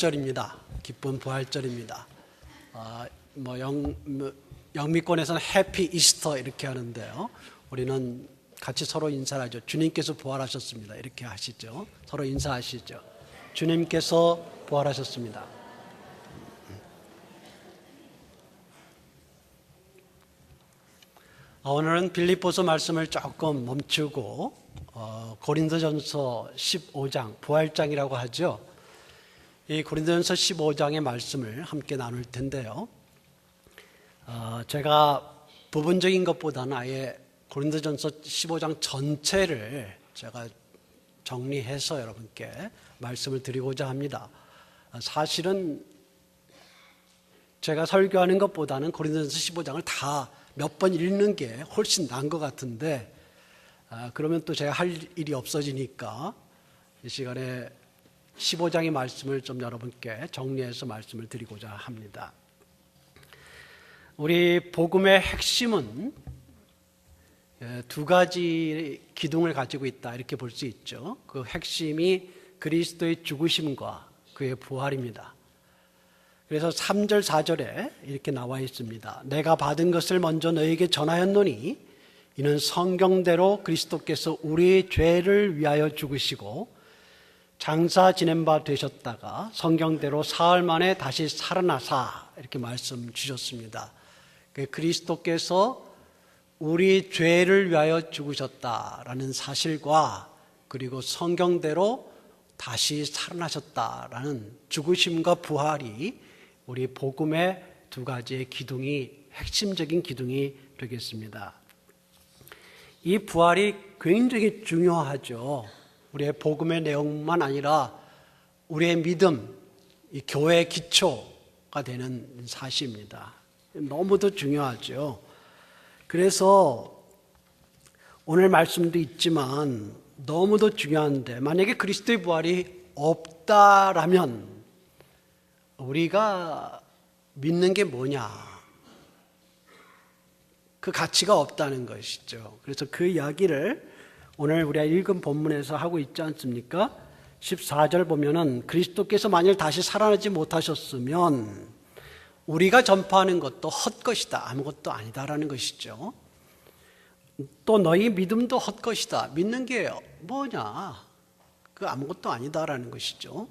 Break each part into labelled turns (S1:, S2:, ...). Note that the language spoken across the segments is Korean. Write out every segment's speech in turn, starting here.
S1: 부활절입니다. 기쁜 부활절입니다. 영미권에서는 해피 이스터 이렇게 하는데요. 우리는 같이 서로 인사하죠. 주님께서 부활하셨습니다. 이렇게 하시죠. 서로 인사하시죠. 주님께서 부활하셨습니다. 오늘은 빌립보서 말씀을 조금 멈추고 고린도전서 15장, 부활장이라고 하죠. 이 고린도전서 15장의 말씀을 함께 나눌 텐데요. 제가 부분적인 것보다는 아예 고린도전서 15장 전체를 제가 정리해서 여러분께 말씀을 드리고자 합니다. 사실은 제가 설교하는 것보다는 고린도전서 15장을 다 몇 번 읽는 게 훨씬 나은 것 같은데 그러면 또 제가 할 일이 없어지니까 이 시간에 15장의 말씀을 좀 여러분께 정리해서 말씀을 드리고자 합니다. 우리 복음의 핵심은 두 가지 기둥을 가지고 있다 이렇게 볼 수 있죠. 그 핵심이 그리스도의 죽으심과 그의 부활입니다. 그래서 3절 4절에 이렇게 나와 있습니다. 내가 받은 것을 먼저 너에게 전하였노니 이는 성경대로 그리스도께서 우리의 죄를 위하여 죽으시고 장사 지낸 바 되셨다가 성경대로 사흘 만에 다시 살아나사 이렇게 말씀 주셨습니다. 그리스도께서 우리 죄를 위하여 죽으셨다라는 사실과 그리고 성경대로 다시 살아나셨다라는 죽으심과 부활이 우리 복음의 두 가지의 기둥이 핵심적인 기둥이 되겠습니다. 이 부활이 굉장히 중요하죠. 우리의 복음의 내용만 아니라 우리의 믿음, 이 교회의 기초가 되는 사실입니다. 너무도 중요하죠. 그래서 오늘 말씀도 있지만 너무도 중요한데 만약에 그리스도의 부활이 없다라면 우리가 믿는 게 뭐냐? 그 가치가 없다는 것이죠. 그래서 그 이야기를 오늘 우리가 읽은 본문에서 하고 있지 않습니까? 14절 보면은 그리스도께서 만일 다시 살아나지 못하셨으면 우리가 전파하는 것도 헛것이다. 아무것도 아니다라는 것이죠. 또 너희 믿음도 헛것이다. 믿는 게 뭐냐? 그 아무것도 아니다라는 것이죠.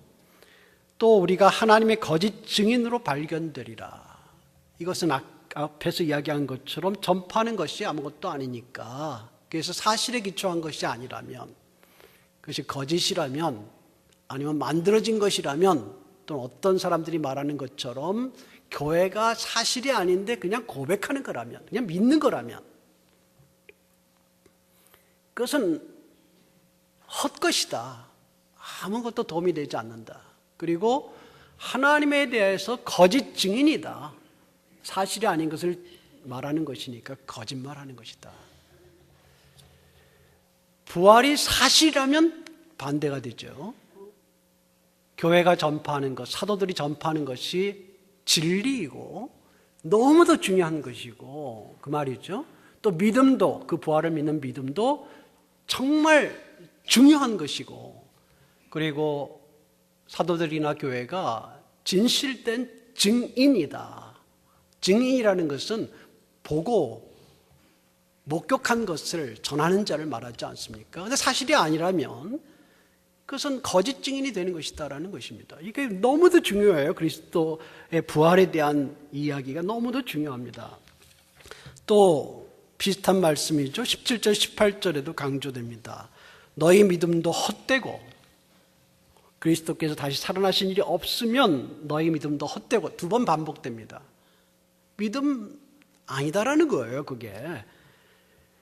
S1: 또 우리가 하나님의 거짓 증인으로 발견되리라. 이것은 앞에서 이야기한 것처럼 전파하는 것이 아무것도 아니니까 그래서 사실에 기초한 것이 아니라면 그것이 거짓이라면 아니면 만들어진 것이라면 또는 어떤 사람들이 말하는 것처럼 교회가 사실이 아닌데 그냥 고백하는 거라면 그냥 믿는 거라면 그것은 헛것이다. 아무것도 도움이 되지 않는다. 그리고 하나님에 대해서 거짓 증인이다. 사실이 아닌 것을 말하는 것이니까 거짓말하는 것이다. 부활이 사실이라면 반대가 되죠. 교회가 전파하는 것, 사도들이 전파하는 것이 진리이고 너무도 중요한 것이고 그 말이죠. 또 믿음도 그 부활을 믿는 믿음도 정말 중요한 것이고 그리고 사도들이나 교회가 진실된 증인이다. 증인이라는 것은 보고 목격한 것을 전하는 자를 말하지 않습니까? 그런데 사실이 아니라면 그것은 거짓 증인이 되는 것이다라는 것입니다. 이게 너무도 중요해요. 그리스도의 부활에 대한 이야기가 너무도 중요합니다. 또 비슷한 말씀이죠. 17절 18절에도 강조됩니다. 너희 믿음도 헛되고 그리스도께서 다시 살아나신 일이 없으면 너희 믿음도 헛되고 2번 반복됩니다. 믿음 아니다라는 거예요, 그게.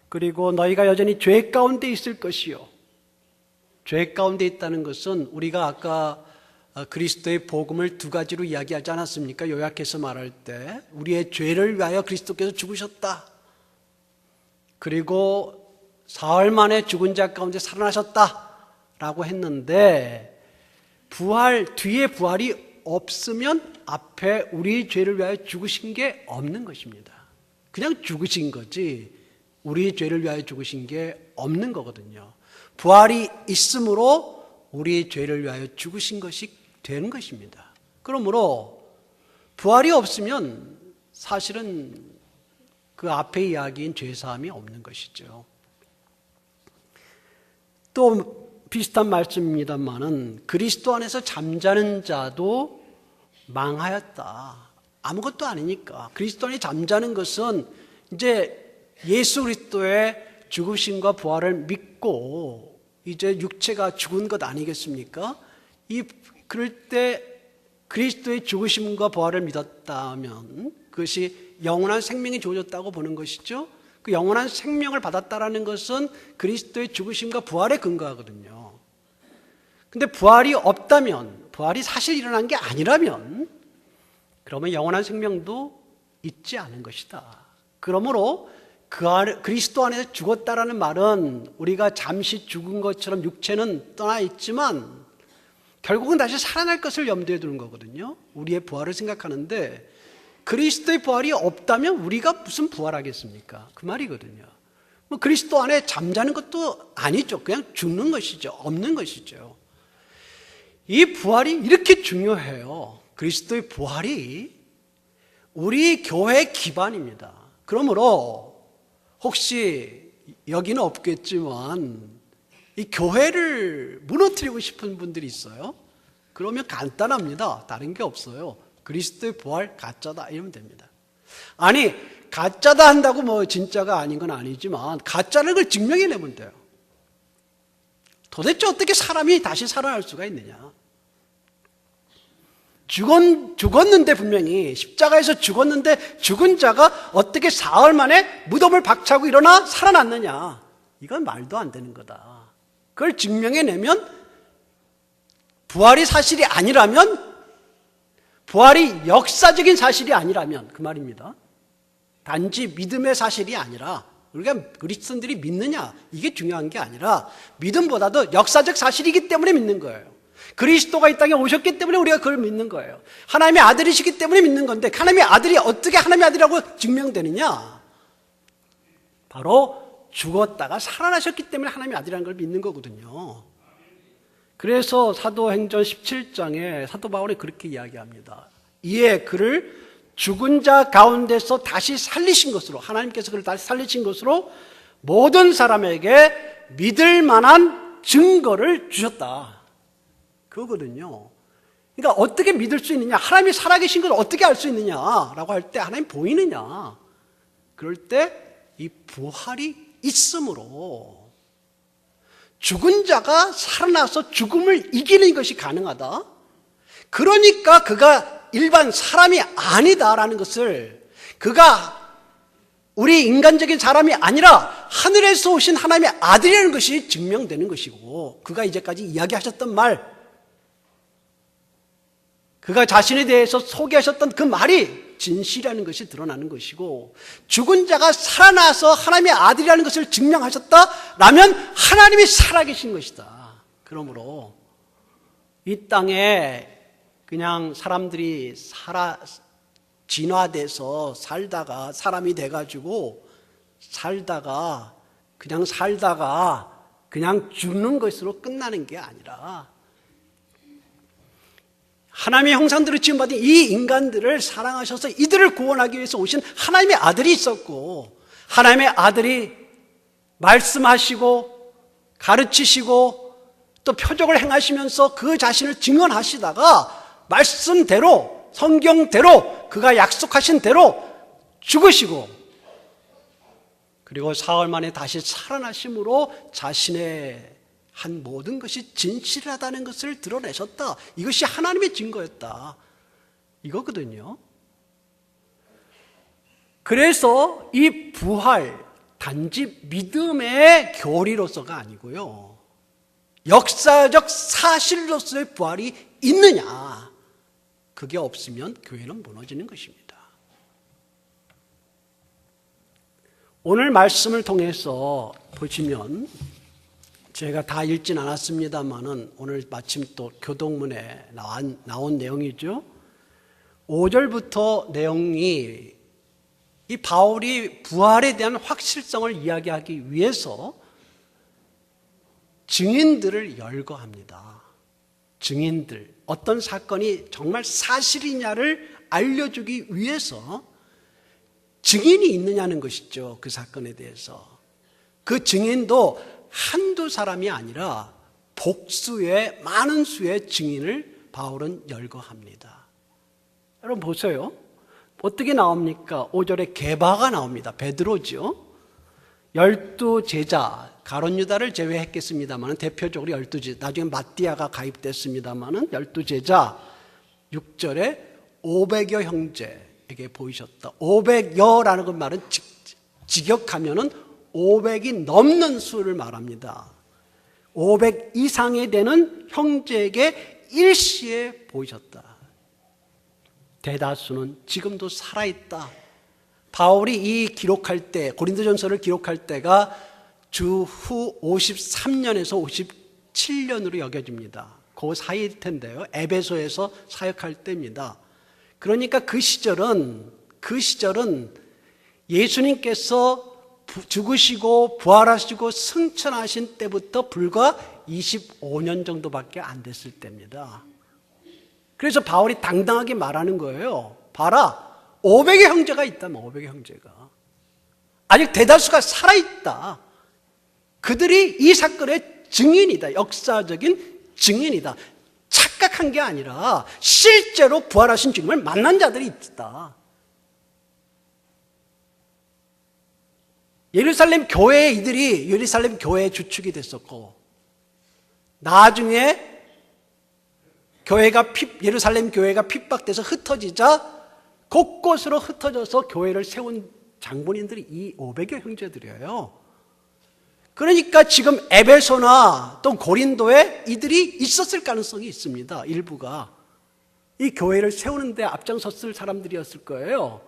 S1: 그리고 너희가 여전히 죄 가운데 있을 것이요. 죄 가운데 있다는 것은 우리가 아까 그리스도의 복음을 두 가지로 이야기하지 않았습니까? 요약해서 말할 때 우리의 죄를 위하여 그리스도께서 죽으셨다. 그리고 사흘 만에 죽은 자 가운데 살아나셨다라고 했는데 뒤에 부활이 없으면 앞에 우리 죄를 위하여 죽으신 게 없는 것입니다. 그냥 죽으신 거지 우리 죄를 위하여 죽으신 게 없는 거거든요. 부활이 있으므로 우리 죄를 위하여 죽으신 것이 되는 것입니다. 그러므로 부활이 없으면 사실은 그 앞에 이야기인 죄사함이 없는 것이죠. 또 비슷한 말씀입니다만은 그리스도 안에서 잠자는 자도 망하였다. 아무것도 아니니까. 그리스도 안에 잠자는 것은 이제 예수 그리스도의 죽으심과 부활을 믿고 이제 육체가 죽은 것 아니겠습니까? 그럴 때 그리스도의 죽으심과 부활을 믿었다면 그것이 영원한 생명이 주어졌다고 보는 것이죠. 그 영원한 생명을 받았다라는 것은 그리스도의 죽으심과 부활에 근거하거든요. 근데 부활이 없다면, 부활이 사실 일어난 게 아니라면 그러면 영원한 생명도 있지 않은 것이다. 그러므로 그리스도 안에서 죽었다라는 말은 우리가 잠시 죽은 것처럼 육체는 떠나 있지만 결국은 다시 살아날 것을 염두에 두는 거거든요. 우리의 부활을 생각하는데 그리스도의 부활이 없다면 우리가 무슨 부활하겠습니까? 그 말이거든요. 그리스도 안에 잠자는 것도 아니죠. 그냥 죽는 것이죠. 없는 것이죠. 이 부활이 이렇게 중요해요. 그리스도의 부활이 우리 교회의 기반입니다. 그러므로 혹시 여기는 없겠지만 이 교회를 무너뜨리고 싶은 분들이 있어요. 그러면 간단합니다. 다른 게 없어요. 그리스도의 부활 가짜다 이러면 됩니다. 아니 가짜다 한다고 뭐 진짜가 아닌 건 아니지만 가짜라는 걸 증명해내면 돼요. 도대체 어떻게 사람이 다시 살아날 수가 있느냐. 죽었는데 분명히 십자가에서 죽었는데 죽은 자가 어떻게 사흘 만에 무덤을 박차고 일어나 살아났느냐. 이건 말도 안 되는 거다. 그걸 증명해내면 부활이 사실이 아니라면 부활이 역사적인 사실이 아니라면 그 말입니다. 단지 믿음의 사실이 아니라 우리가 그리스도인들이 믿느냐 이게 중요한 게 아니라 믿음보다도 역사적 사실이기 때문에 믿는 거예요. 그리스도가 이 땅에 오셨기 때문에 우리가 그걸 믿는 거예요. 하나님의 아들이시기 때문에 믿는 건데 하나님의 아들이 어떻게 하나님의 아들이라고 증명되느냐. 바로 죽었다가 살아나셨기 때문에 하나님의 아들이라는 걸 믿는 거거든요. 그래서 사도행전 17장에 사도 바울이 그렇게 이야기합니다. 이에 그를 죽은 자 가운데서 다시 살리신 것으로 하나님께서 그를 다시 살리신 것으로 모든 사람에게 믿을 만한 증거를 주셨다. 그거거든요. 그러니까 어떻게 믿을 수 있느냐? 하나님이 살아계신 걸 어떻게 알 수 있느냐라고 할 때 하나님 보이느냐? 그럴 때 이 부활이 있으므로 죽은 자가 살아나서 죽음을 이기는 것이 가능하다. 그러니까 그가 일반 사람이 아니다라는 것을 그가 우리 인간적인 사람이 아니라 하늘에서 오신 하나님의 아들이라는 것이 증명되는 것이고 그가 이제까지 이야기하셨던 말 그가 자신에 대해서 소개하셨던 그 말이 진실이라는 것이 드러나는 것이고 죽은 자가 살아나서 하나님의 아들이라는 것을 증명하셨다라면 하나님이 살아계신 것이다. 그러므로 이 땅에 그냥 사람들이 진화돼서 살다가 사람이 돼가지고 살다가 그냥 죽는 것으로 끝나는 게 아니라 하나님의 형상대로 지음받은 이 인간들을 사랑하셔서 이들을 구원하기 위해서 오신 하나님의 아들이 있었고 하나님의 아들이 말씀하시고 가르치시고 또 표적을 행하시면서 그 자신을 증언하시다가 말씀대로 성경대로 그가 약속하신 대로 죽으시고 그리고 사흘 만에 다시 살아나심으로 자신의 한 모든 것이 진실하다는 것을 드러내셨다. 이것이 하나님의 증거였다. 이거거든요. 그래서 이 부활 단지 믿음의 교리로서가 아니고요. 역사적 사실로서의 부활이 있느냐. 그게 없으면 교회는 무너지는 것입니다. 오늘 말씀을 통해서 보시면 제가 다 읽진 않았습니다만은 오늘 마침 또 교동문에 나온 내용이죠. 5절부터 내용이 이 바울이 부활에 대한 확실성을 이야기하기 위해서 증인들을 열거합니다. 증인들, 어떤 사건이 정말 사실이냐를 알려주기 위해서 증인이 있느냐는 것이죠. 그 사건에 대해서. 그 증인도 한두 사람이 아니라 복수의 많은 수의 증인을 바울은 열거합니다. 여러분 보세요. 어떻게 나옵니까? 5절에 게바가 나옵니다. 베드로죠. 12제자, 가룟 유다를 제외했겠습니다만 대표적으로 12제자, 나중에 마띠아가 가입됐습니다만 12제자. 6절에 500여 형제에게 보이셨다. 500여라는 그 말은 직역하면은 500이 넘는 수를 말합니다. 500 이상이 되는 형제에게 일시에 보이셨다. 대다수는 지금도 살아있다. 바울이 이 기록할 때, 고린도전서를 기록할 때가 주후 53년에서 57년으로 여겨집니다. 그 사이일 텐데요. 에베소에서 사역할 때입니다. 그러니까 그 시절은 예수님께서 죽으시고 부활하시고 승천하신 때부터 불과 25년 정도밖에 안 됐을 때입니다. 그래서 바울이 당당하게 말하는 거예요. 봐라, 500의 형제가 있다면 500의 형제가 아직 대다수가 살아있다. 그들이 이 사건의 증인이다. 역사적인 증인이다. 착각한 게 아니라 실제로 부활하신 주님을 만난 자들이 있다. 예루살렘 교회에 이들이 예루살렘 교회의 주축이 됐었고, 나중에 예루살렘 교회가 핍박돼서 흩어지자 곳곳으로 흩어져서 교회를 세운 장본인들이 이 500여 형제들이에요. 그러니까 지금 에베소나 또 고린도에 이들이 있었을 가능성이 있습니다. 일부가 이 교회를 세우는 데 앞장섰을 사람들이었을 거예요.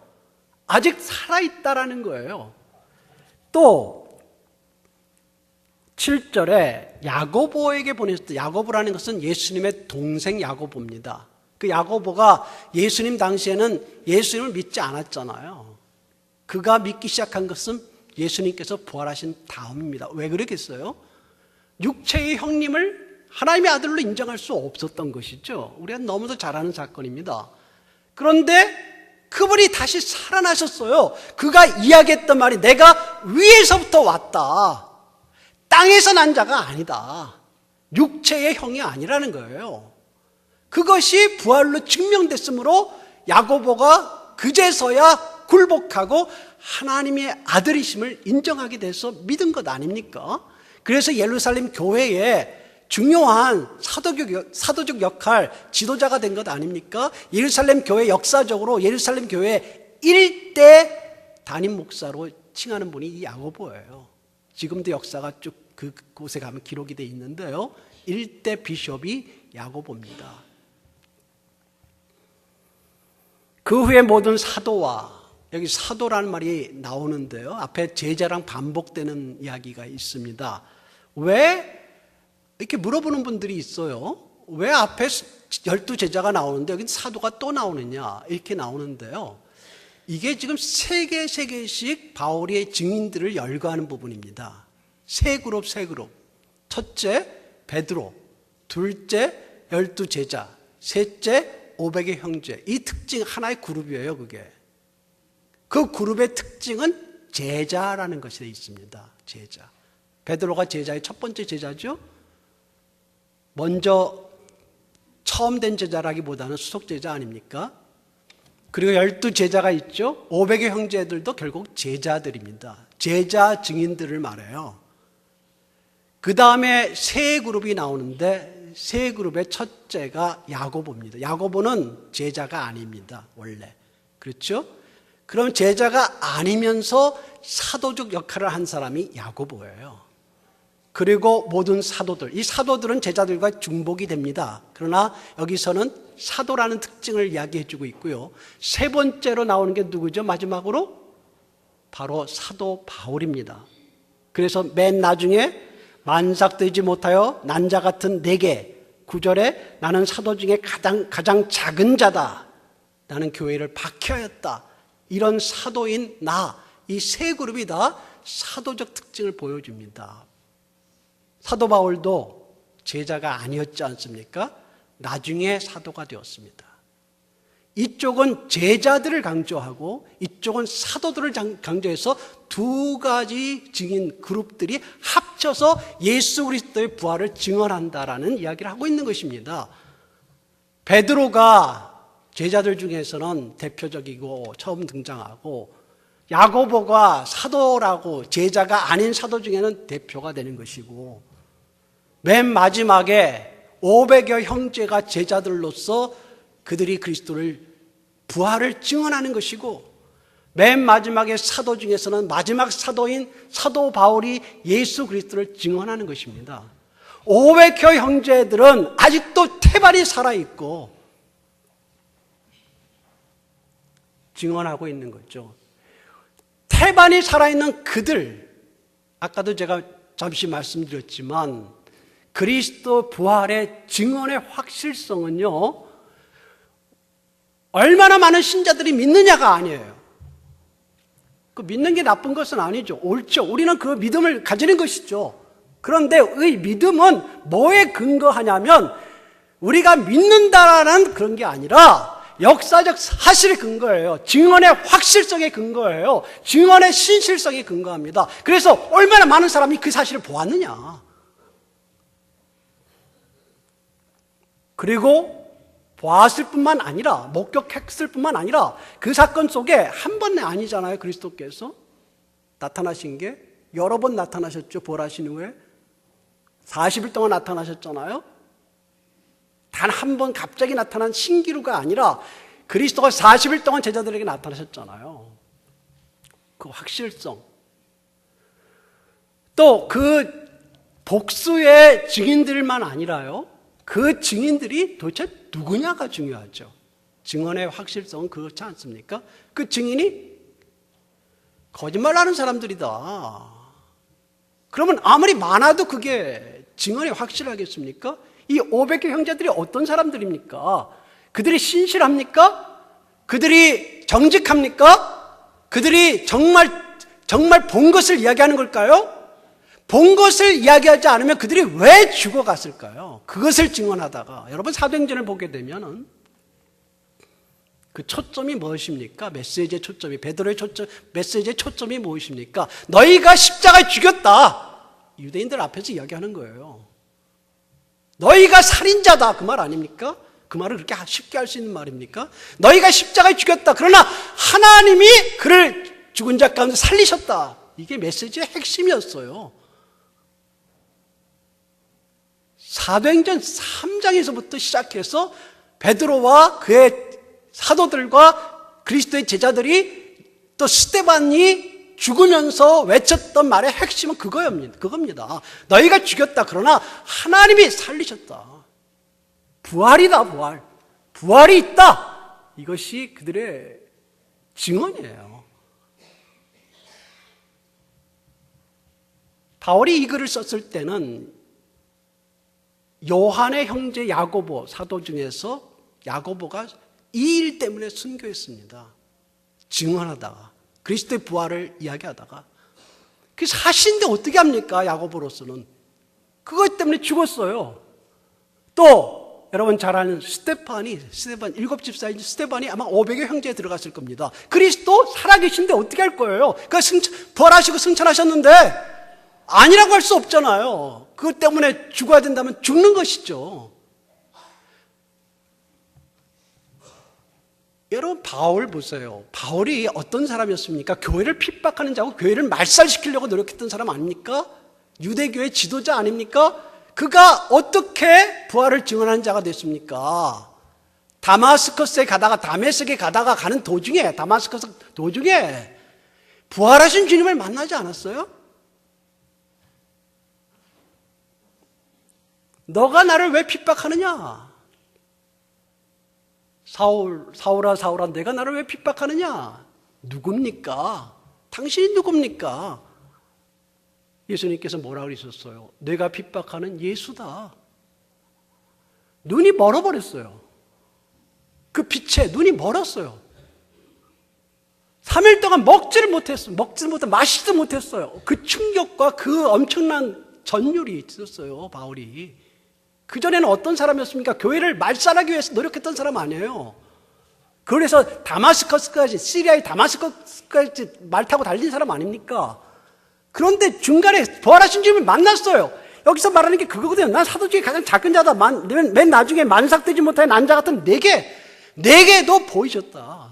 S1: 아직 살아있다라는 거예요. 또 7절에 야고보에게 보냈다. 야고보라는 것은 예수님의 동생 야고보입니다. 그 야고보가 예수님 당시에는 예수님을 믿지 않았잖아요. 그가 믿기 시작한 것은 예수님께서 부활하신 다음입니다. 왜 그러겠어요? 육체의 형님을 하나님의 아들로 인정할 수 없었던 것이죠. 우리가 너무도 잘 아는 사건입니다. 그런데 그분이 다시 살아나셨어요. 그가 이야기했던 말이 내가 위에서부터 왔다. 땅에서 난 자가 아니다. 육체의 형이 아니라는 거예요. 그것이 부활로 증명됐으므로 야고보가 그제서야 굴복하고 하나님의 아들이심을 인정하게 돼서 믿은 것 아닙니까? 그래서 예루살렘 교회에 중요한 사도적 역할, 지도자가 된 것 아닙니까? 예루살렘 교회 역사적으로 예루살렘 교회 1대 담임 목사로 칭하는 분이 이 야고보예요. 지금도 역사가 쭉 그곳에 가면 기록이 되어 있는데요. 1대 비숍이 야고보입니다. 그 후에 모든 사도와, 여기 사도라는 말이 나오는데요. 앞에 제자랑 반복되는 이야기가 있습니다. 왜? 이렇게 물어보는 분들이 있어요. 왜 앞에 12제자가 나오는데 여기 사도가 또 나오느냐 이렇게 나오는데요. 이게 지금 세 개씩 바울의 증인들을 열거하는 부분입니다. 세 그룹. 첫째 베드로, 둘째 12제자, 셋째 500의 형제. 이 특징 하나의 그룹이에요. 그게 그 그룹의 특징은 제자라는 것이 되어 있습니다. 제자. 베드로가 제자의 첫 번째 제자죠. 먼저 처음 된 제자라기보다는 수속 제자 아닙니까? 그리고 12제자가 있죠. 500의 형제들도 결국 제자들입니다. 제자 증인들을 말해요. 그 다음에 세 그룹이 나오는데 세 그룹의 첫째가 야고보입니다. 야고보는 제자가 아닙니다. 원래. 그렇죠? 그럼 제자가 아니면서 사도적 역할을 한 사람이 야고보예요. 그리고 모든 사도들, 이 사도들은 제자들과 중복이 됩니다. 그러나 여기서는 사도라는 특징을 이야기해 주고 있고요. 세 번째로 나오는 게 누구죠? 마지막으로? 바로 사도 바울입니다. 그래서 맨 나중에 만삭되지 못하여 난자 같은 내게 9절에 나는 사도 중에 가장 작은 자다. 나는 교회를 박해하였다. 이런 사도인 나, 이 세 그룹이 다 사도적 특징을 보여줍니다. 사도 바울도 제자가 아니었지 않습니까? 나중에 사도가 되었습니다. 이쪽은 제자들을 강조하고 이쪽은 사도들을 강조해서 두 가지 증인 그룹들이 합쳐서 예수 그리스도의 부활을 증언한다라는 이야기를 하고 있는 것입니다. 베드로가 제자들 중에서는 대표적이고 처음 등장하고 야고보가 사도라고 제자가 아닌 사도 중에는 대표가 되는 것이고 맨 마지막에 500여 형제가 제자들로서 그들이 그리스도를 부활을 증언하는 것이고 맨 마지막에 사도 중에서는 마지막 사도인 사도 바울이 예수 그리스도를 증언하는 것입니다. 500여 형제들은 아직도 태반이 살아있고 증언하고 있는 거죠. 태반이 살아있는 그들, 아까도 제가 잠시 말씀드렸지만 그리스도 부활의 증언의 확실성은요, 얼마나 많은 신자들이 믿느냐가 아니에요. 그 믿는 게 나쁜 것은 아니죠. 옳죠. 우리는 그 믿음을 가지는 것이죠. 그런데 이 믿음은 뭐에 근거하냐면 우리가 믿는다라는 그런 게 아니라 역사적 사실에 근거해요. 증언의 확실성에 근거해요. 증언의 신실성에 근거합니다. 그래서 얼마나 많은 사람이 그 사실을 보았느냐. 그리고 보았을 뿐만 아니라 목격했을 뿐만 아니라 그 사건 속에 한 번에 아니잖아요. 그리스도께서 나타나신 게 여러 번 나타나셨죠. 부활하신 후에 40일 동안 나타나셨잖아요. 단 한 번 갑자기 나타난 신기루가 아니라 그리스도가 40일 동안 제자들에게 나타나셨잖아요. 그 확실성. 또 그 복수의 증인들만 아니라요. 그 증인들이 도대체 누구냐가 중요하죠. 증언의 확실성은 그렇지 않습니까? 그 증인이 거짓말하는 사람들이다. 그러면 아무리 많아도 그게 증언이 확실하겠습니까? 이 500개 형제들이 어떤 사람들입니까? 그들이 신실합니까? 그들이 정직합니까? 그들이 정말 본 것을 이야기하는 걸까요? 본 것을 이야기하지 않으면 그들이 왜 죽어갔을까요? 그것을 증언하다가 여러분 사도행전을 보게 되면은 그 초점이 무엇입니까? 메시지의 초점이 베드로의 초점, 메시지의 초점이 무엇입니까? 너희가 십자가에 죽였다. 유대인들 앞에서 이야기하는 거예요. 너희가 살인자다. 그 말 아닙니까? 그 말을 그렇게 쉽게 할 수 있는 말입니까? 너희가 십자가에 죽였다. 그러나 하나님이 그를 죽은 자 가운데 살리셨다. 이게 메시지의 핵심이었어요. 사도행전 3장에서부터 시작해서 베드로와 그의 사도들과 그리스도의 제자들이 또 스데반이 죽으면서 외쳤던 말의 핵심은 그겁니다. 너희가 죽였다. 그러나 하나님이 살리셨다. 부활이다, 부활. 부활이 있다. 이것이 그들의 증언이에요. 바울이 이 글을 썼을 때는 요한의 형제 야고보 사도 중에서 야고보가 이 일 때문에 순교했습니다. 증언하다가 그리스도의 부활을 이야기하다가 그 사실인데 어떻게 합니까? 야고보로서는 그것 때문에 죽었어요. 또 여러분 잘 아는 스데반 일곱 집사인 스데반이 아마 500여 형제에 들어갔을 겁니다. 그리스도 살아계신데 어떻게 할 거예요? 부활하시고 승천하셨는데 아니라고 할 수 없잖아요. 그것 때문에 죽어야 된다면 죽는 것이죠. 여러분 바울 보세요. 바울이 어떤 사람이었습니까? 교회를 핍박하는 자고 교회를 말살시키려고 노력했던 사람 아닙니까? 유대교의 지도자 아닙니까? 그가 어떻게 부활을 증언하는 자가 됐습니까? 다메섹에 가다가 가는 도중에 다마스커스 도중에 부활하신 주님을 만나지 않았어요? 너가 나를 왜 핍박하느냐? 사울아 내가 나를 왜 핍박하느냐? 누굽니까? 당신이 누굽니까? 예수님께서 뭐라고 그러셨어요? 내가 핍박하는 예수다. 눈이 멀어버렸어요. 그 빛에 눈이 멀었어요. 3일 동안 먹지를 못했어요. 마시지도 못했어요. 그 충격과 그 엄청난 전율이 있었어요, 바울이. 그전에는 어떤 사람이었습니까? 교회를 말살하기 위해서 노력했던 사람 아니에요. 그래서 다마스커스까지, 시리아의 다마스커스까지 말 타고 달린 사람 아닙니까? 그런데 중간에 부활하신 주님을 만났어요. 여기서 말하는 게 그거거든요. 난 사도 중에 가장 작은 자다. 맨 나중에 만삭되지 못한 난자 같은 내게도 보이셨다.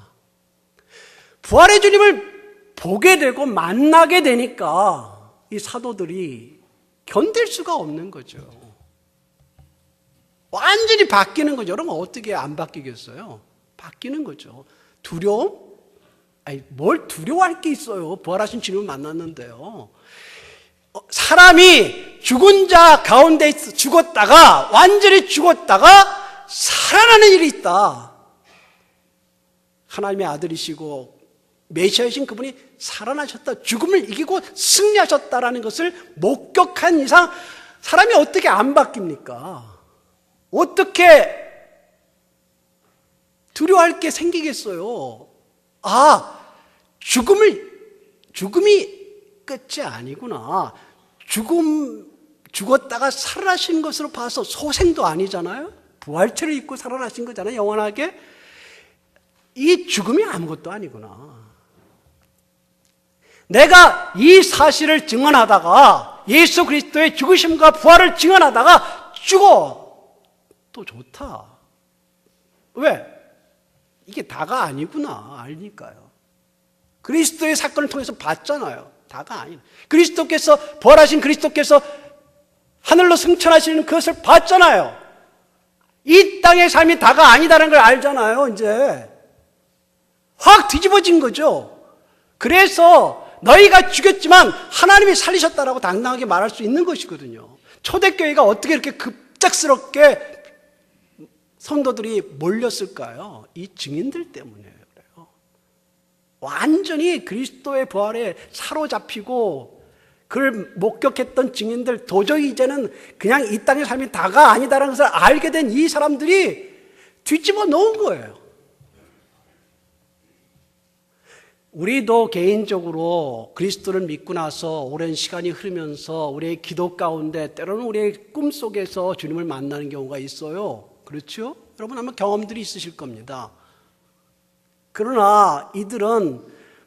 S1: 부활의 주님을 보게 되고 만나게 되니까 이 사도들이 견딜 수가 없는 거죠. 완전히 바뀌는 거죠. 여러분 어떻게 안 바뀌겠어요? 바뀌는 거죠. 두려움? 아니, 뭘 두려워할 게 있어요. 부활하신 주님을 만났는데요. 사람이 죽은 자 가운데 죽었다가 완전히 죽었다가 살아나는 일이 있다. 하나님의 아들이시고 메시아이신 그분이 살아나셨다. 죽음을 이기고 승리하셨다라는 것을 목격한 이상 사람이 어떻게 안 바뀝니까? 어떻게 두려워할 게 생기겠어요? 죽음이 끝이 아니구나. 죽었다가 살아나신 것으로 봐서 소생도 아니잖아요. 부활체를 입고 살아나신 거잖아요. 영원하게. 이 죽음이 아무것도 아니구나. 내가 이 사실을 증언하다가 예수 그리스도의 죽으심과 부활을 증언하다가 죽어도 좋다. 왜? 이게 다가 아니구나 알니까요. 그리스도의 사건을 통해서 봤잖아요. 다가 아니라 그리스도께서 부활하신 그리스도께서 하늘로 승천하시는 그것을 봤잖아요. 이 땅의 삶이 다가 아니다라는 걸 알잖아요. 이제 확 뒤집어진 거죠. 그래서 너희가 죽였지만 하나님이 살리셨다라고 당당하게 말할 수 있는 것이거든요. 초대교회가 어떻게 이렇게 급작스럽게 성도들이 몰렸을까요? 이 증인들 때문에 그래요. 완전히 그리스도의 부활에 사로잡히고 그걸 목격했던 증인들, 도저히 이제는 그냥 이 땅의 삶이 다가 아니다라는 것을 알게 된 이 사람들이 뒤집어 놓은 거예요. 우리도 개인적으로 그리스도를 믿고 나서 오랜 시간이 흐르면서 우리의 기도 가운데 때로는 우리의 꿈속에서 주님을 만나는 경우가 있어요. 그렇죠? 여러분 아마 경험들이 있으실 겁니다. 그러나 이들은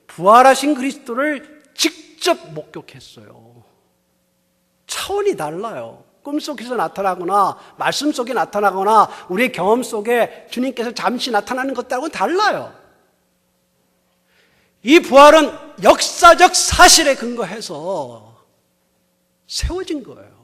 S1: 부활하신 그리스도를 직접 목격했어요. 차원이 달라요. 꿈속에서 나타나거나 말씀 속에 나타나거나 우리의 경험 속에 주님께서 잠시 나타나는 것들하고는 달라요. 이 부활은 역사적 사실에 근거해서 세워진 거예요.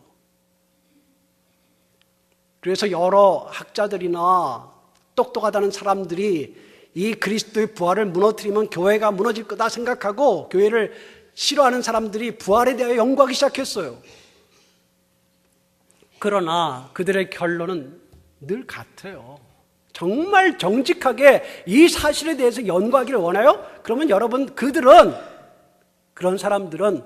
S1: 그래서 여러 학자들이나 똑똑하다는 사람들이 이 그리스도의 부활을 무너뜨리면 교회가 무너질 거다 생각하고 교회를 싫어하는 사람들이 부활에 대하여 연구하기 시작했어요. 그러나 그들의 결론은 늘 같아요. 정말 정직하게 이 사실에 대해서 연구하기를 원해요? 그러면 여러분 그런 사람들은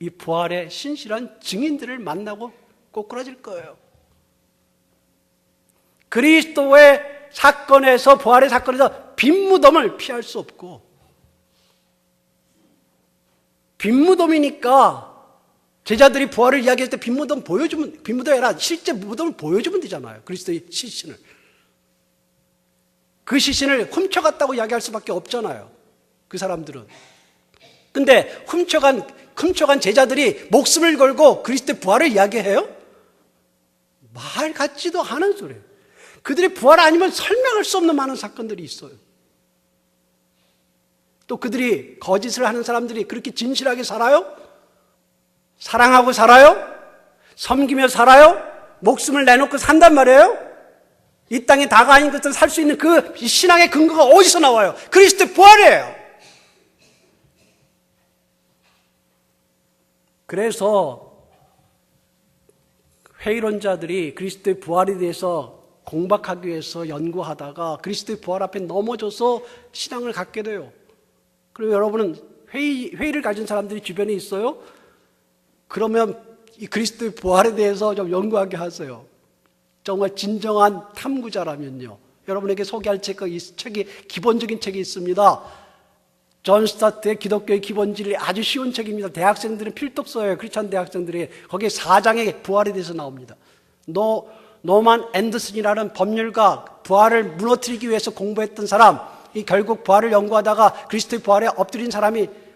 S1: 이 부활의 신실한 증인들을 만나고 꼬꾸라질 거예요. 그리스도의 사건에서 부활의 사건에서 빈무덤을 피할 수 없고 빈무덤이니까 제자들이 부활을 이야기할 때 빈무덤이 아니라 실제 무덤을 보여주면 되잖아요. 그리스도의 시신을. 그 시신을 훔쳐갔다고 이야기할 수밖에 없잖아요. 그 사람들은. 근데 훔쳐간 제자들이 목숨을 걸고 그리스도의 부활을 이야기해요? 말 같지도 않은 소리예요. 그들의 부활 아니면 설명할 수 없는 많은 사건들이 있어요. 또 그들이 거짓을 하는 사람들이 그렇게 진실하게 살아요? 사랑하고 살아요? 섬기며 살아요? 목숨을 내놓고 산단 말이에요? 이 땅에 다가 아닌 것들을 살 수 있는 그 신앙의 근거가 어디서 나와요? 그리스도의 부활이에요. 그래서 회의론자들이 그리스도의 부활에 대해서 공박하기 위해서 연구하다가 그리스도의 부활 앞에 넘어져서 신앙을 갖게 돼요. 그리고 여러분은 회의를 가진 사람들이 주변에 있어요? 그러면 이 그리스도의 부활에 대해서 좀 연구하게 하세요. 정말 진정한 탐구자라면요. 여러분에게 소개할 책이 기본적인 책이 있습니다. 존 스타트의 기독교의 기본진리 아주 쉬운 책입니다. 대학생들은 필독서예요. 크리스찬 대학생들이. 거기에 4장의 부활에 대해서 나옵니다. 노만 앤더슨이라는 법률가, 부활을 무너뜨리기 위해서 공부했던 사람, 이 결국 부활을 연구하다가 그리스도의 부활에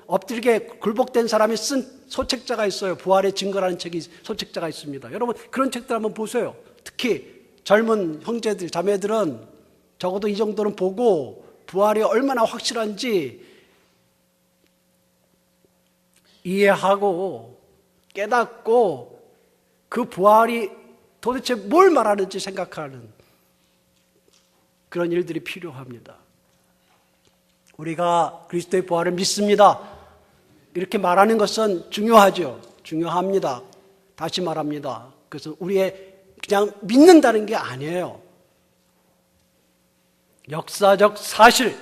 S1: 엎드리게 굴복된 사람이 쓴 소책자가 있어요. 부활의 증거라는 책이 소책자가 있습니다. 여러분 그런 책들 한번 보세요. 특히 젊은 형제들, 자매들은 적어도 이 정도는 보고 부활이 얼마나 확실한지 이해하고 깨닫고 그 부활이 도대체 뭘 말하는지 생각하는 그런 일들이 필요합니다. 우리가 그리스도의 부활을 믿습니다. 이렇게 말하는 것은 중요하죠. 중요합니다. 다시 말합니다. 그래서 우리의 그냥 믿는다는 게 아니에요. 역사적 사실,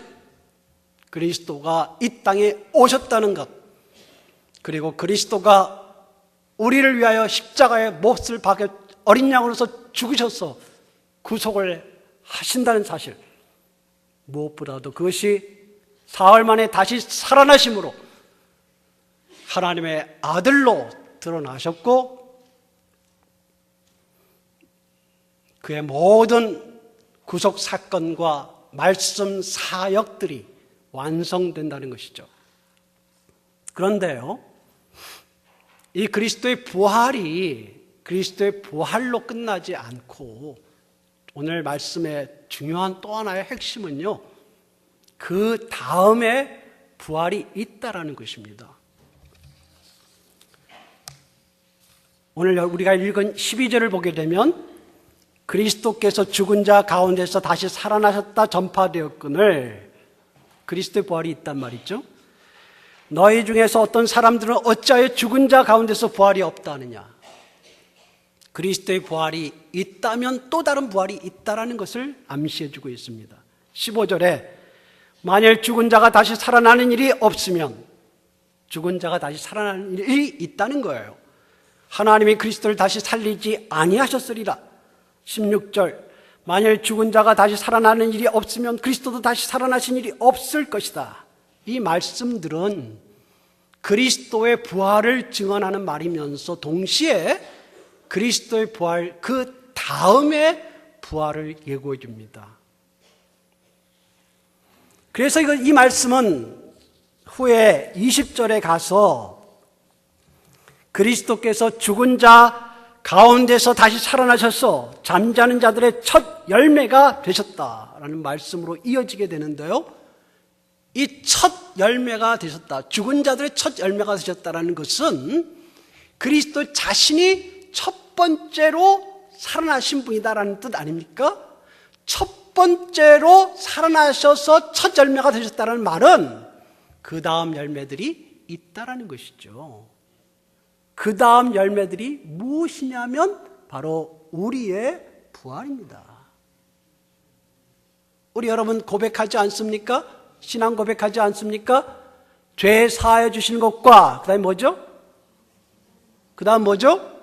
S1: 그리스도가 이 땅에 오셨다는 것, 그리고 그리스도가 우리를 위하여 십자가에 못을 박여 어린 양으로서 죽으셔서 구속을 하신다는 사실, 무엇보다도 그것이 사흘 만에 다시 살아나심으로 하나님의 아들로 드러나셨고 그의 모든 구속 사건과 말씀 사역들이 완성된다는 것이죠. 그런데요, 이 그리스도의 부활이 그리스도의 부활로 끝나지 않고 오늘 말씀의 중요한 또 하나의 핵심은요, 그 다음에 부활이 있다라는 것입니다. 오늘 우리가 읽은 12절을 보게 되면 그리스도께서 죽은 자 가운데서 다시 살아나셨다 전파되었거늘, 그리스도의 부활이 있단 말이죠. 너희 중에서 어떤 사람들은 어찌하여 죽은 자 가운데서 부활이 없다 하느냐. 그리스도의 부활이 있다면 또 다른 부활이 있다라는 것을 암시해 주고 있습니다. 15절에 만일 죽은 자가 다시 살아나는 일이 없으면, 죽은 자가 다시 살아나는 일이 있다는 거예요. 하나님이 그리스도를 다시 살리지 아니하셨으리라. 16절 만일 죽은 자가 다시 살아나는 일이 없으면 그리스도도 다시 살아나신 일이 없을 것이다. 이 말씀들은 그리스도의 부활을 증언하는 말이면서 동시에 그리스도의 부활, 그 다음에 부활을 예고해 줍니다. 그래서 이 말씀은 후에 20절에 가서 그리스도께서 죽은 자 가운데서 다시 살아나셔서 잠자는 자들의 첫 열매가 되셨다라는 말씀으로 이어지게 되는데요. 이 첫 열매가 되셨다, 죽은 자들의 첫 열매가 되셨다라는 것은 그리스도 자신이 첫 번째로 살아나신 분이다라는 뜻 아닙니까? 첫 번째로 살아나셔서 첫 열매가 되셨다는 말은 그 다음 열매들이 있다라는 것이죠. 그 다음 열매들이 무엇이냐면 바로 우리의 부활입니다. 우리 여러분 고백하지 않습니까? 신앙 고백하지 않습니까? 죄 사하여 주시는 것과 그 다음에 뭐죠? 그 다음 뭐죠?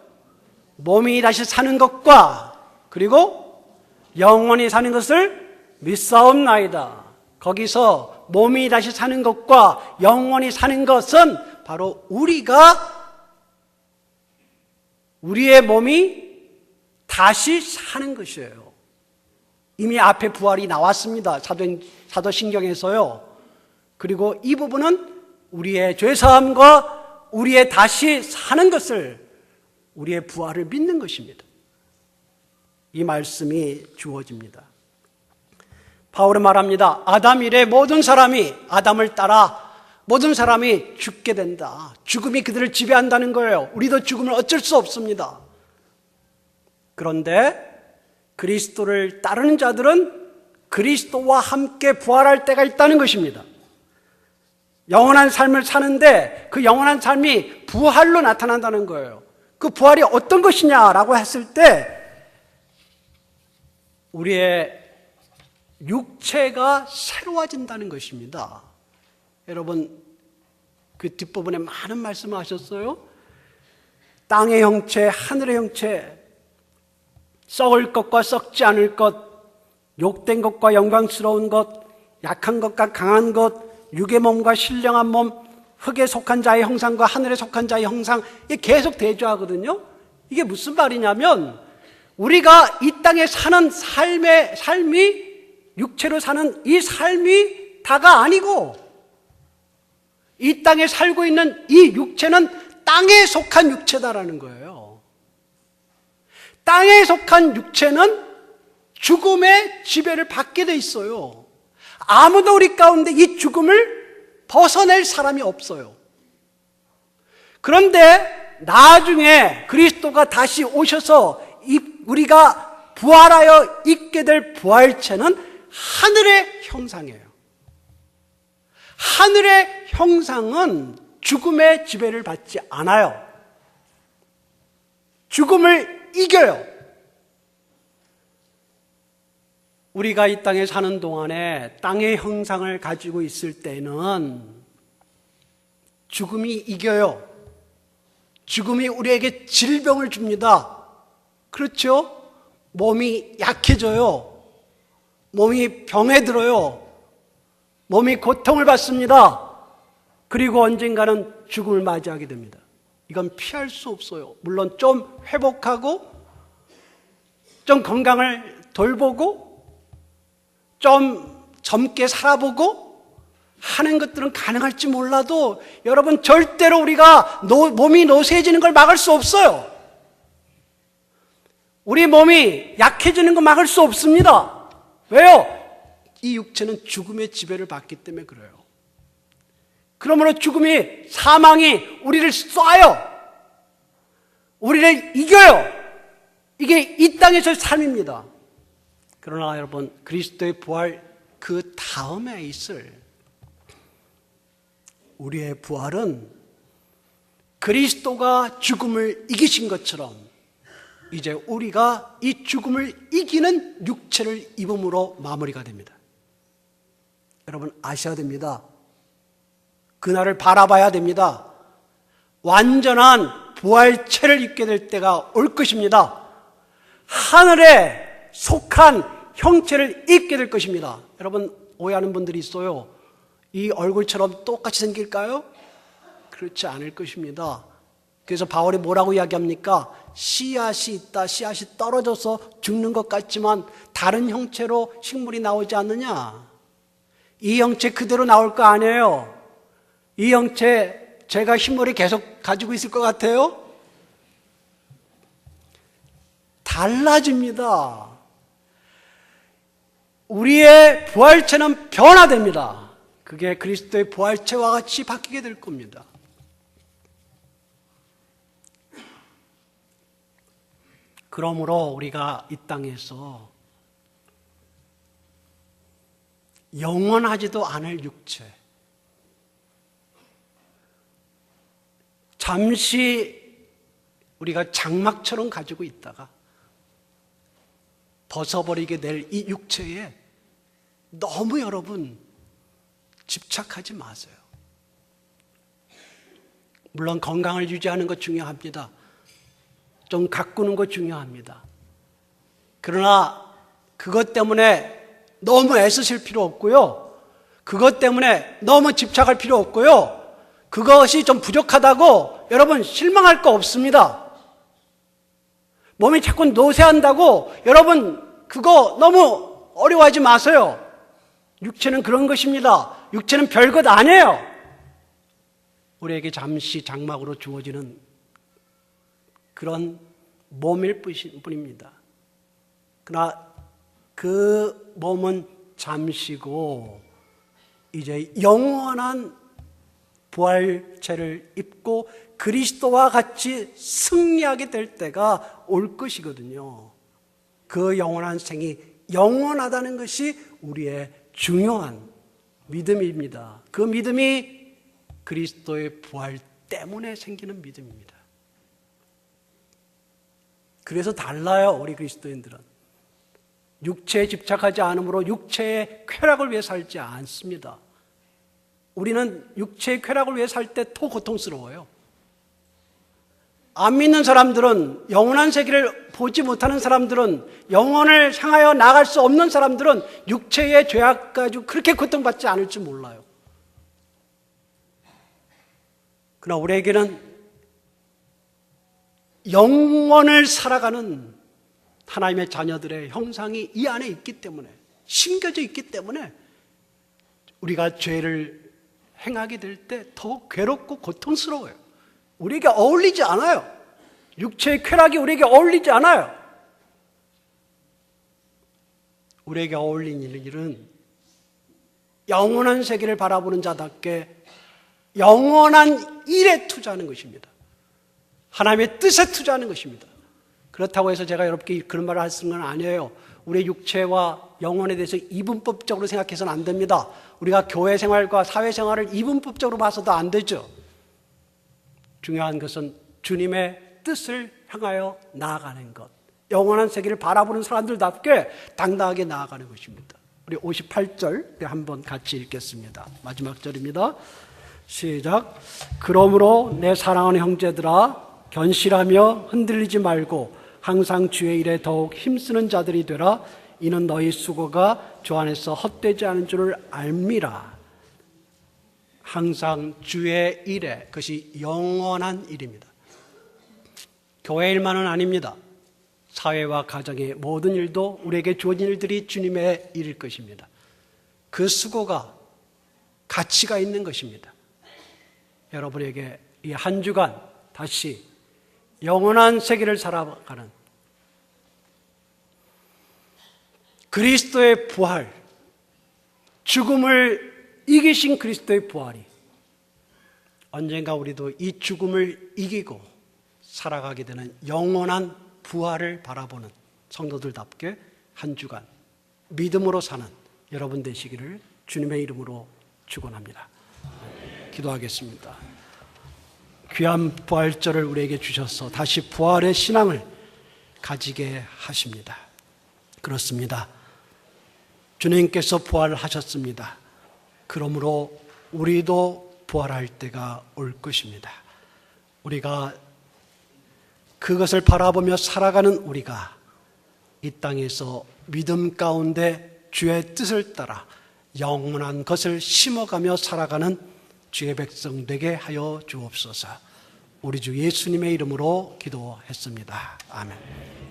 S1: 몸이 다시 사는 것과 그리고 영원히 사는 것을 믿사옵나이다. 거기서 몸이 다시 사는 것과 영원히 사는 것은 바로 우리의 몸이 다시 사는 것이에요. 이미 앞에 부활이 나왔습니다. 사도신경에서요. 그리고 이 부분은 우리의 죄사함과 우리의 다시 사는 것을, 우리의 부활을 믿는 것입니다. 이 말씀이 주어집니다. 바울은 말합니다. 아담 이래 모든 사람이 아담을 따라 모든 사람이 죽게 된다. 죽음이 그들을 지배한다는 거예요. 우리도 죽음을 어쩔 수 없습니다. 그런데 그리스도를 따르는 자들은 그리스도와 함께 부활할 때가 있다는 것입니다. 영원한 삶을 사는데 그 영원한 삶이 부활로 나타난다는 거예요. 그 부활이 어떤 것이냐라고 했을 때 우리의 육체가 새로워진다는 것입니다. 여러분 그 뒷부분에 많은 말씀을 하셨어요. 땅의 형체, 하늘의 형체, 썩을 것과 썩지 않을 것, 욕된 것과 영광스러운 것, 약한 것과 강한 것, 육의 몸과 신령한 몸, 흙에 속한 자의 형상과 하늘에 속한 자의 형상, 이게 계속 대조하거든요. 이게 무슨 말이냐면 우리가 이 땅에 사는 삶이 육체로 사는 이 삶이 다가 아니고 이 땅에 살고 있는 이 육체는 땅에 속한 육체다라는 거예요. 땅에 속한 육체는 죽음의 지배를 받게 돼 있어요. 아무도 우리 가운데 이 죽음을 벗어낼 사람이 없어요. 그런데 나중에 그리스도가 다시 오셔서 우리가 부활하여 있게 될 부활체는 하늘의 형상이에요. 하늘의 형상은 죽음의 지배를 받지 않아요. 죽음을 이겨요. 우리가 이 땅에 사는 동안에 땅의 형상을 가지고 있을 때는 죽음이 이겨요. 죽음이 우리에게 질병을 줍니다. 그렇죠? 몸이 약해져요. 몸이 병에 들어요. 몸이 고통을 받습니다. 그리고 언젠가는 죽음을 맞이하게 됩니다. 이건 피할 수 없어요. 물론 좀 회복하고 좀 건강을 돌보고 좀 젊게 살아보고 하는 것들은 가능할지 몰라도 여러분 절대로 우리가 몸이 노쇠해지는 걸 막을 수 없어요. 우리 몸이 약해지는 거 막을 수 없습니다. 왜요? 이 육체는 죽음의 지배를 받기 때문에 그래요. 그러므로 죽음이, 사망이 우리를 쏴요. 우리를 이겨요. 이게 이 땅에서의 삶입니다. 그러나 여러분, 그리스도의 부활 그 다음에 있을 우리의 부활은 그리스도가 죽음을 이기신 것처럼 이제 우리가 이 죽음을 이기는 육체를 입음으로 마무리가 됩니다. 여러분 아셔야 됩니다. 그날을 바라봐야 됩니다. 완전한 부활체를 입게 될 때가 올 것입니다. 하늘에 속한 형체를 입게 될 것입니다. 여러분 오해하는 분들이 있어요. 이 얼굴처럼 똑같이 생길까요? 그렇지 않을 것입니다. 그래서 바울이 뭐라고 이야기합니까? 씨앗이 있다. 씨앗이 떨어져서 죽는 것 같지만 다른 형체로 식물이 나오지 않느냐? 이 형체 그대로 나올 거 아니에요. 이 형체 제가 흰머리 계속 가지고 있을 것 같아요? 달라집니다. 우리의 부활체는 변화됩니다. 그게 그리스도의 부활체와 같이 바뀌게 될 겁니다. 그러므로 우리가 이 땅에서 영원하지도 않을 육체, 잠시 우리가 장막처럼 가지고 있다가 벗어버리게 될 이 육체에 너무 여러분 집착하지 마세요. 물론 건강을 유지하는 것 중요합니다. 좀 가꾸는 것 중요합니다. 그러나 그것 때문에 너무 애쓰실 필요 없고요. 그것 때문에 너무 집착할 필요 없고요. 그것이 좀 부족하다고 여러분 실망할 거 없습니다. 몸이 자꾸 노쇠한다고 여러분 그거 너무 어려워하지 마세요. 육체는 그런 것입니다. 육체는 별것 아니에요. 우리에게 잠시 장막으로 주어지는 그런 몸일 뿐입니다. 그러나 그 몸은 잠시고 이제 영원한 부활체를 입고 그리스도와 같이 승리하게 될 때가 올 것이거든요. 그 영원한 생이 영원하다는 것이 우리의 중요한 믿음입니다. 그 믿음이 그리스도의 부활 때문에 생기는 믿음입니다. 그래서 달라요, 우리 그리스도인들은. 육체에 집착하지 않으므로 육체의 쾌락을 위해 살지 않습니다. 우리는 육체의 쾌락을 위해 살 때 더 고통스러워요. 안 믿는 사람들은, 영원한 세계를 보지 못하는 사람들은, 영혼을 향하여 나갈 수 없는 사람들은 육체의 죄악 가지고 그렇게 고통받지 않을지 몰라요. 그러나 우리에게는 영원을 살아가는 하나님의 자녀들의 형상이 이 안에 있기 때문에, 심겨져 있기 때문에 우리가 죄를 행하게 될 때 더 괴롭고 고통스러워요. 우리에게 어울리지 않아요. 육체의 쾌락이 우리에게 어울리지 않아요. 우리에게 어울리는 일은 영원한 세계를 바라보는 자답게 영원한 일에 투자하는 것입니다. 하나님의 뜻에 투자하는 것입니다. 그렇다고 해서 제가 여러분께 그런 말을 하는 건 아니에요. 우리의 육체와 영혼에 대해서 이분법적으로 생각해서는 안 됩니다. 우리가 교회 생활과 사회 생활을 이분법적으로 봐서도 안 되죠. 중요한 것은 주님의 뜻을 향하여 나아가는 것, 영원한 세계를 바라보는 사람들답게 당당하게 나아가는 것입니다. 우리 58절 한번 같이 읽겠습니다. 마지막 절입니다. 시작. 그러므로 내 사랑하는 형제들아, 견실하며 흔들리지 말고 항상 주의 일에 더욱 힘쓰는 자들이 되라. 이는 너희 수고가 주 안에서 헛되지 않은 줄을 알미라. 항상 주의 일에, 그것이 영원한 일입니다. 교회 일만은 아닙니다. 사회와 가정의 모든 일도 우리에게 주어진 일들이 주님의 일일 것입니다. 그 수고가 가치가 있는 것입니다. 여러분에게 이 한 주간 다시 영원한 세계를 살아가는 그리스도의 부활, 죽음을 이기신 그리스도의 부활이 언젠가 우리도 이 죽음을 이기고 살아가게 되는 영원한 부활을 바라보는 성도들답게 한 주간 믿음으로 사는 여러분 되시기를 주님의 이름으로 축원합니다. 기도하겠습니다. 귀한 부활절을 우리에게 주셔서 다시 부활의 신앙을 가지게 하십니다. 그렇습니다. 주님께서 부활하셨습니다. 그러므로 우리도 부활할 때가 올 것입니다. 우리가 그것을 바라보며 살아가는 우리가 이 땅에서 믿음 가운데 주의 뜻을 따라 영원한 것을 심어가며 살아가는 주의 백성 되게 하여 주옵소서. 우리 주 예수님의 이름으로 기도했습니다. 아멘.